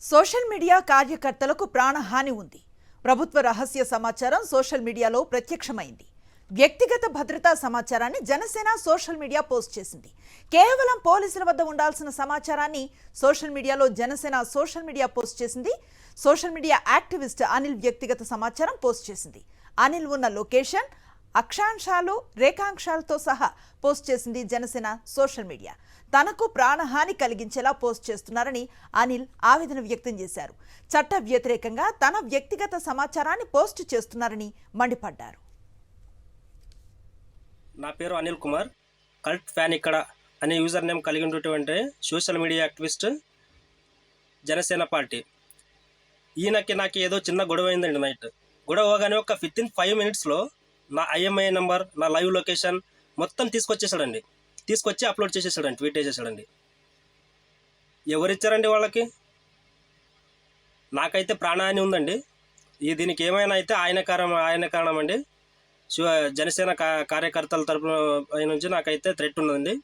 Social media కార్యకర్తలకు ప్రాణహాని ఉంది. ప్రభుత్వ రహస్య సమాచారం సోషల్ మీడియాలో ప్రత్యక్షమైంది. వ్యక్తిగత భద్రతా సమాచారాన్ని జనసేన సోషల్ మీడియా పోస్ట్ చేసింది. కేవలం పోలీసుల వద్ద ఉండాల్సిన సమాచారాన్ని సోషల్ మీడియాలో జనసేన సోషల్ మీడియా పోస్ట్ చేసింది. సోషల్ మీడియా యాక్టివిస్ట్ అనిల్ వ్యక్తిగత సమాచారం పోస్ట్ చేసింది. అనిల్ ఉన్న లొకేషన్, అక్షాంశాలు, రేఖాంశాలతో సహా పోస్ట్ చేసింది జనసేన సోషల్ మీడియా. తనకు ప్రాణహాని కలిగించేలా పోస్ట్ చేస్తున్నారని అనిల్ ఆవేదన వ్యక్తం చేశారు. చట్ట వ్యతిరేకంగా తన వ్యక్తిగత సమాచారాన్ని పోస్ట్ చేస్తున్నారని మండిపడ్డారు. నా పేరు అనిల్ కుమార్, కల్ట్ ఫ్యాన్ ఇక్కడ అనే యూజర్ నేమ్ కలిగి ఉన్నటువంటి social media activist Janasena party. ఈయనకి నాకు ఏదో చిన్న గొడవ అయిందండి. నైట్ గొడవ అవగానే ఒక 5 minutesలో నా IMEI నెంబర్, నా లైవ్ లొకేషన్ మొత్తం తీసుకొచ్చేసాడండి. తీసుకొచ్చి అప్లోడ్ చేసేసాడండి, ట్వీట్ చేసేసాడండి. ఎవరిచ్చారండి వాళ్ళకి? నాకైతే ప్రాణహాని ఉందండి. దీనికి ఏమైనా అయితే ఆయన కారణం అండి. జనసేన కార్యకర్తల తరపున నుంచి నాకైతే థ్రెట్ ఉన్నదండి.